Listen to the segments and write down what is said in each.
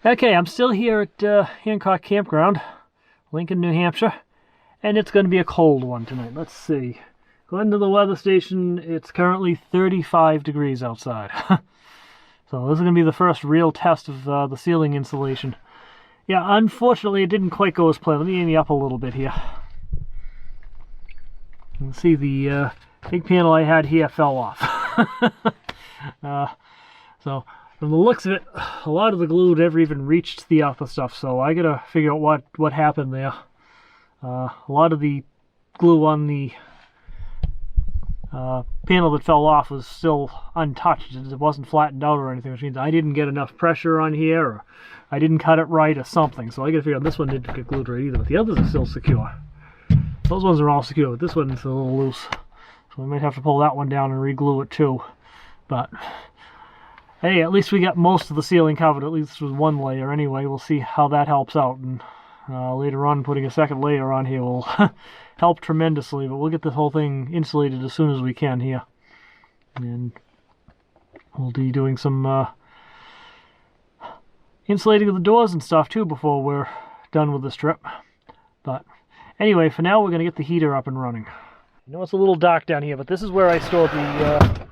Okay, I'm still here at Hancock Campground, Lincoln, New Hampshire, and it's going to be a cold one tonight. Let's see. Going to the weather station, it's currently 35 degrees outside. So this is going to be the first real test of the ceiling insulation. Yeah, unfortunately it didn't quite go as planned. Let me aim you up a little bit here. You can see the big panel I had here fell off. So from the looks of it, a lot of the glue never even reached the upper stuff, so I gotta figure out what happened there. A lot of the glue on the panel that fell off was still untouched. It wasn't flattened out or anything, which means I didn't get enough pressure on here, or I didn't cut it right or something. So I gotta figure out, this one didn't get glued right either, but the others are still secure. Those ones are all secure, but this one's a little loose. So we might have to pull that one down and re-glue it too. But hey, at least we got most of the ceiling covered, at least with one layer anyway. We'll see how that helps out, and later on putting a second layer on here will help tremendously, but we'll get this whole thing insulated as soon as we can here. And we'll be doing some insulating of the doors and stuff too before we're done with this trip. But anyway, for now we're going to get the heater up and running. I know it's a little dark down here, but this is where I store the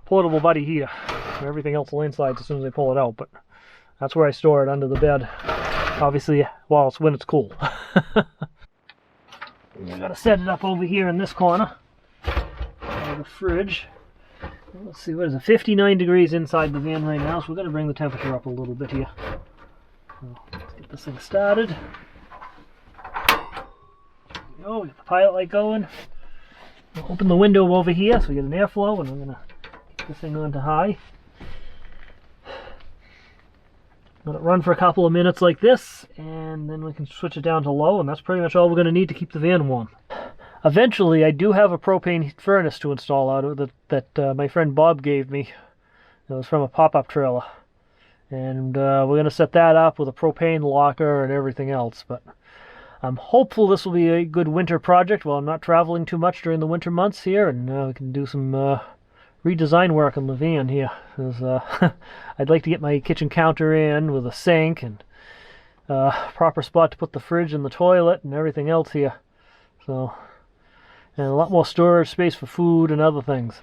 portable buddy heater. Everything else will inside as soon as I pull it out, but that's where I store it, under the bed. Obviously, well, it's when it's cool. I gotta set it up over here in this corner by the fridge. Let's see, what is it? 59 degrees inside the van right now, so we're gonna bring the temperature up a little bit here. So let's get this thing started. There we go, we got the pilot light going. We'll open the window over here so we get an airflow, and I'm gonna get this thing on to high. Let it run for a couple of minutes like this, and then we can switch it down to low, and that's pretty much all we're going to need to keep the van warm. Eventually, I do have a propane furnace to install out of that my friend Bob gave me. It was from a pop-up trailer. And we're going to set that up with a propane locker and everything else. But I'm hopeful this will be a good winter project while I'm not traveling too much during the winter months here, and we can do some redesign work on the van here. I'd like to get my kitchen counter in with a sink and proper spot to put the fridge and the toilet and everything else here. So, and a lot more storage space for food and other things.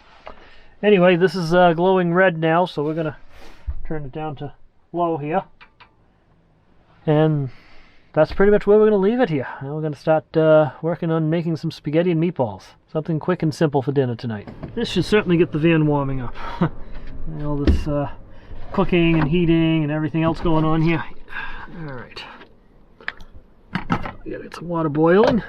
Anyway, this is glowing red now, so we're gonna turn it down to low here. And that's pretty much where we're going to leave it here. Now we're going to start working on making some spaghetti and meatballs. Something quick and simple for dinner tonight. This should certainly get the van warming up. All this cooking and heating and everything else going on here. Alright. We gotta get some water boiling.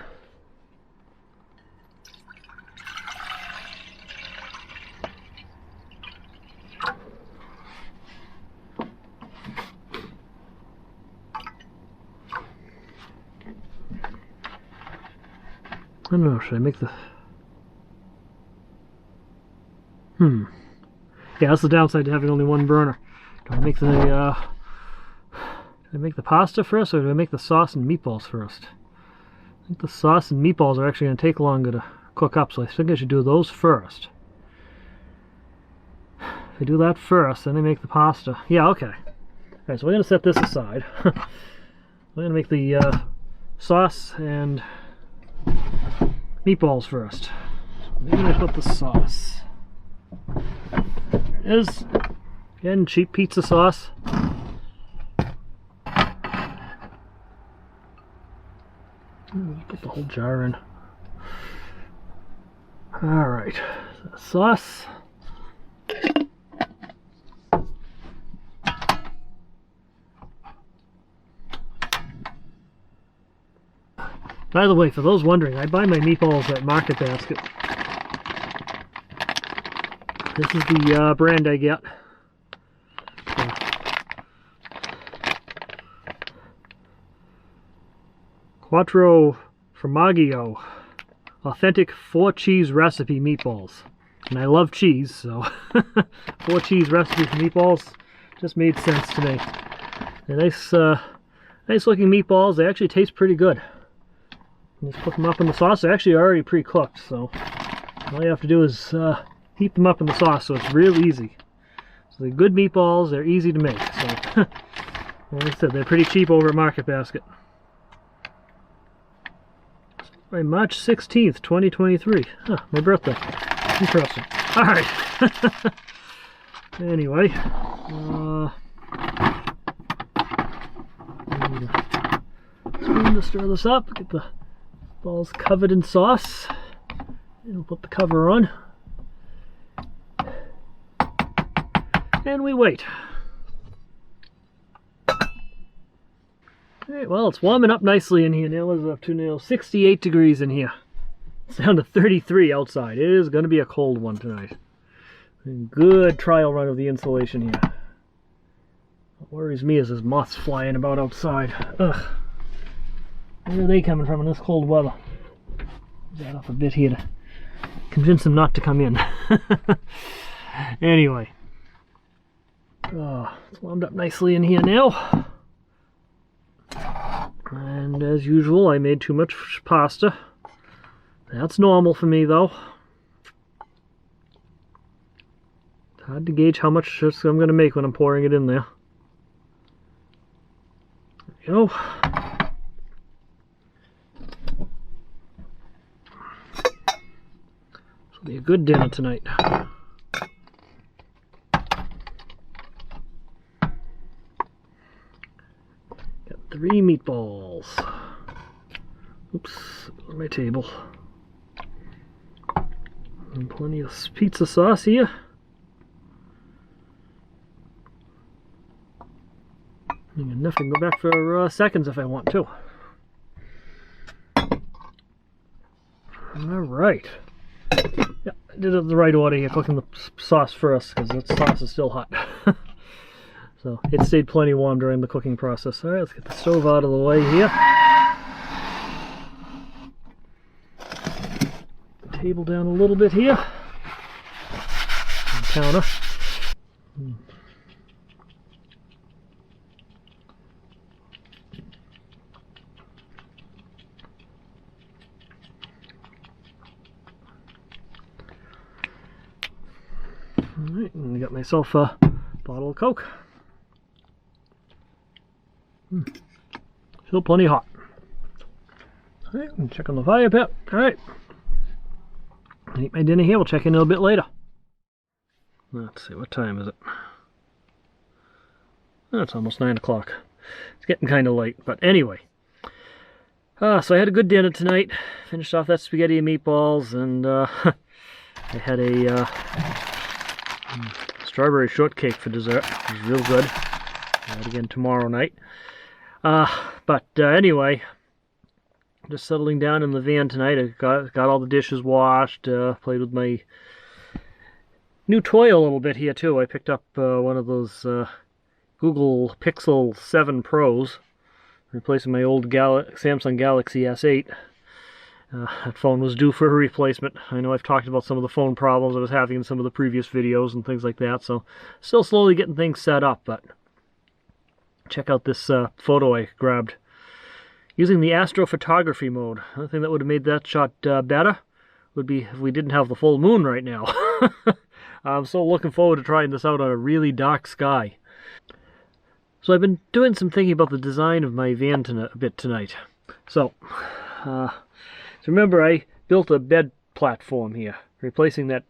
I don't know, should I make the... Yeah, that's the downside to having only one burner. Do I make the pasta first, or do I make the sauce and meatballs first? I think the sauce and meatballs are actually going to take longer to cook up, so I think I should do those first. If I do that first, then I make the pasta. Yeah, okay. Alright, so we're going to set this aside. We're going to make the sauce and meatballs first. So maybe I put the sauce. There it is. Again, cheap pizza sauce. Put the whole jar in. Alright, so sauce. By the way, for those wondering, I buy my meatballs at Market Basket. This is the brand I get. Quattro Formaggio, authentic 4-cheese recipe meatballs. And I love cheese, so 4-cheese recipe for meatballs just made sense to me. They're nice looking meatballs. They actually taste pretty good. Just put them up in the sauce. They're actually already pre-cooked, so all you have to do is heat them up in the sauce, so it's real easy. So they're good meatballs, they're easy to make. So Like I said, they're pretty cheap over at Market Basket. By March 16th, 2023. Huh, my birthday. Interesting. Alright. Anyway. Spoon to stir this up. Get the balls covered in sauce. And we'll put the cover on. And we wait. Alright, well, it's warming up nicely in here now. It's up to now 68 degrees in here. It's down to 33 outside. It is going to be a cold one tonight. Good trial run of the insulation here. What worries me is there's moths flying about outside. Ugh. Where are they coming from in this cold weather? That up a bit here to convince them not to come in. Anyway. It's warmed up nicely in here now. And as usual, I made too much pasta. That's normal for me, though. It's hard to gauge how much I'm going to make when I'm pouring it in there. There we go. This will be a good dinner tonight. Got 3 meatballs. Oops, on my table. And plenty of pizza sauce here. Enough to go back for seconds if I want to. Alright. Yeah, I did it in the right order here, cooking the sauce first, because that sauce is still hot. So it stayed plenty warm during the cooking process. Alright, let's get the stove out of the way here. The table down a little bit here. And counter. Alright, and I got myself a bottle of Coke. Still plenty hot. Alright, and check on the fire pit. Alright. Eat my dinner here, we'll check in a little bit later. Let's see, what time is it? Oh, it's almost 9 o'clock. It's getting kind of late, but anyway. So I had a good dinner tonight. Finished off that spaghetti and meatballs, and I had a strawberry shortcake for dessert. It was real good. I'll have it again tomorrow night. But anyway, just settling down in the van tonight. I got all the dishes washed, played with my new toy a little bit here too. I picked up one of those Google Pixel 7 Pros, replacing my old Samsung Galaxy S8. That phone was due for a replacement. I know I've talked about some of the phone problems I was having in some of the previous videos and things like that, so still slowly getting things set up, but check out this photo I grabbed. Using the astrophotography mode. The thing that would have made that shot better would be if we didn't have the full moon right now. I'm so looking forward to trying this out on a really dark sky. So I've been doing some thinking about the design of my van a bit tonight. So remember I built a bed platform here, replacing that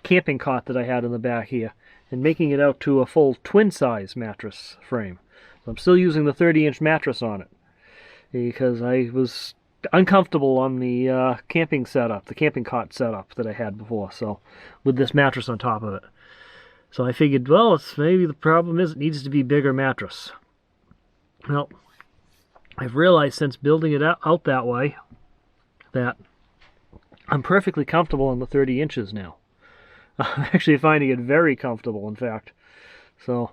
camping cot that I had in the back here, and making it out to a full twin-size mattress frame. So I'm still using the 30-inch mattress on it, because I was uncomfortable on the camping setup, the camping cot setup that I had before, so with this mattress on top of it. So I figured, well, maybe the problem is it needs to be a bigger mattress. Well, I've realized since building it out that way that I'm perfectly comfortable on the 30 inches now. I'm actually finding it very comfortable, in fact. So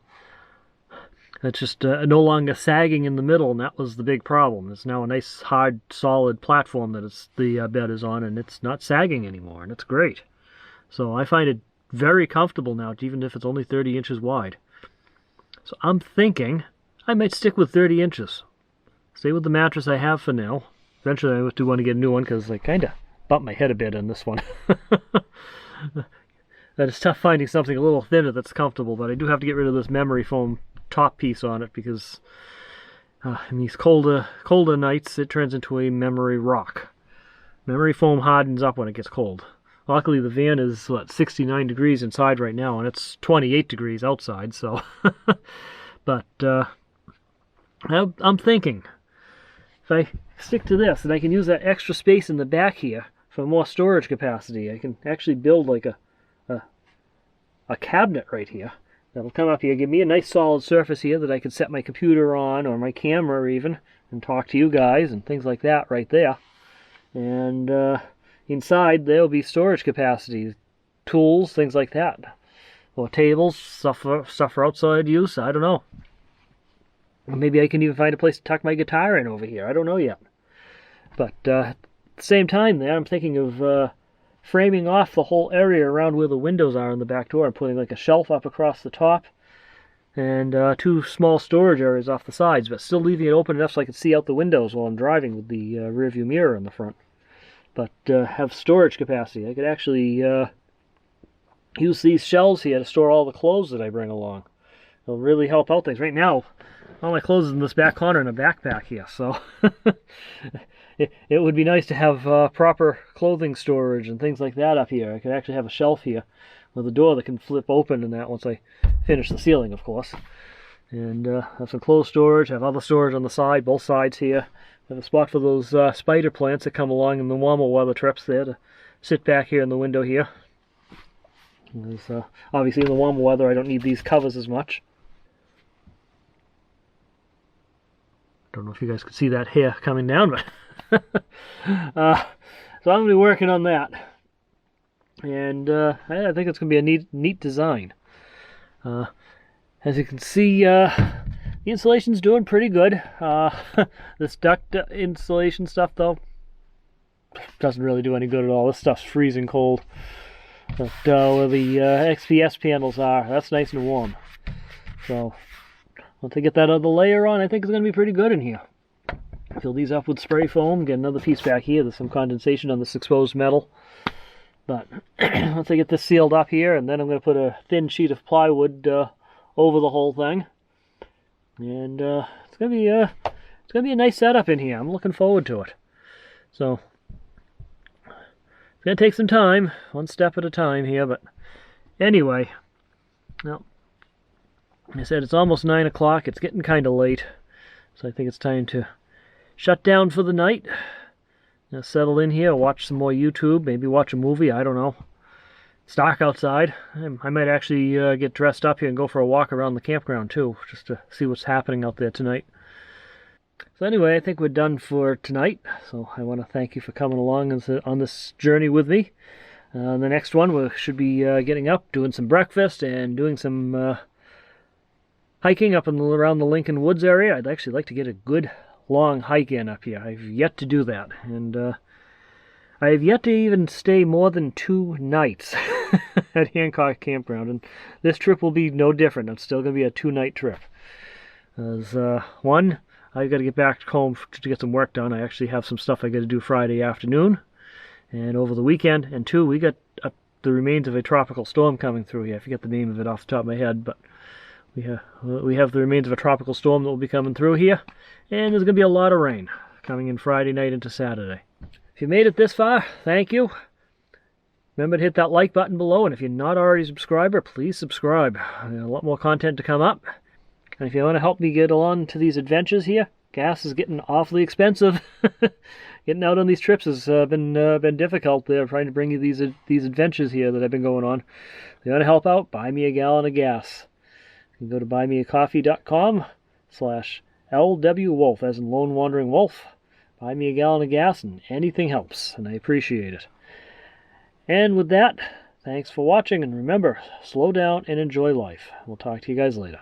it's just no longer sagging in the middle, and that was the big problem. It's now a nice, hard, solid platform that the bed is on, and it's not sagging anymore, and it's great. So I find it very comfortable now, even if it's only 30 inches wide. So I'm thinking I might stick with 30 inches. Stay with the mattress I have for now. Eventually I do want to get a new one, because I kind of bumped my head a bit on this one. That it's tough finding something a little thinner that's comfortable, but I do have to get rid of this memory foam top piece on it because in these colder nights it turns into a memory rock. Memory foam hardens up when it gets cold. Luckily the van is 69 degrees inside right now, and it's 28 degrees outside. So, but I'm thinking if I stick to this, and I can use that extra space in the back here for more storage capacity, I can actually build like a cabinet right here that'll come up here, give me a nice solid surface here that I can set my computer on, or my camera even, and talk to you guys and things like that right there. And inside there'll be storage capacity, tools, things like that, or tables, stuff for outside use. I don't know. Maybe I can even find a place to tuck my guitar in over here. I don't know yet. But at the same time there, I'm thinking of framing off the whole area around where the windows are in the back door and putting like a shelf up across the top and 2 small storage areas off the sides, but still leaving it open enough so I can see out the windows while I'm driving with the rear view mirror in the front. But have storage capacity. I could actually use these shelves here to store all the clothes that I bring along. It'll really help out things. Right now, all my clothes in this back corner in a backpack here, so it would be nice to have proper clothing storage and things like that up here. I could actually have a shelf here with a door that can flip open and that once I finish the ceiling, of course. And have some clothes storage, have other storage on the side, both sides here. Have a spot for those spider plants that come along in the warmer weather trips there to sit back here in the window here. Obviously in the warmer weather I don't need these covers as much. Don't know if you guys could see that hair coming down, but so I'm going to be working on that. And I think it's going to be a neat design. As you can see, the insulation's doing pretty good. This duct insulation stuff, though, doesn't really do any good at all. This stuff's freezing cold. But where the XPS panels are, that's nice and warm. So once I get that other layer on, I think it's going to be pretty good in here. Fill these up with spray foam, get another piece back here. There's some condensation on this exposed metal. But once I get this sealed up here, and then I'm going to put a thin sheet of plywood over the whole thing. And it's going to be a nice setup in here. I'm looking forward to it. So it's going to take some time, one step at a time here, but anyway, well, like I said, it's almost 9 o'clock. It's getting kind of late, so I think it's time to shut down for the night. Settle in here, watch some more YouTube, maybe watch a movie, I don't know. It's dark outside. I might actually get dressed up here and go for a walk around the campground too, just to see what's happening out there tonight. So anyway, I think we're done for tonight. So I want to thank you for coming along on this journey with me. The next one we should be getting up, doing some breakfast, and doing some hiking up around the Lincoln Woods area. I'd actually like to get a good long hike in up here. I've yet to do that, and I have yet to even stay more than 2 nights at Hancock Campground, and this trip will be no different. It's still going to be a 2-night trip. As one, I've got to get back home to get some work done. I actually have some stuff I got to do Friday afternoon and over the weekend. And 2, we got the remains of a tropical storm coming through here. I forget the name of it off the top of my head, but we have the remains of a tropical storm that will be coming through here, and there's going to be a lot of rain coming in Friday night into Saturday. If you made it this far, thank you. Remember to hit that like button below, and if you're not already a subscriber, please subscribe. There's a lot more content to come up. And if you want to help me get along to these adventures here, gas is getting awfully expensive. Getting out on these trips has been difficult. They're trying to bring you these adventures here that I've been going on. If you want to help out, buy me a gallon of gas. You can go to buymeacoffee.com/LWWolf, as in Lone Wandering Wolf. Buy me a gallon of gas, and anything helps, and I appreciate it. And with that, thanks for watching, and remember, slow down and enjoy life. We'll talk to you guys later.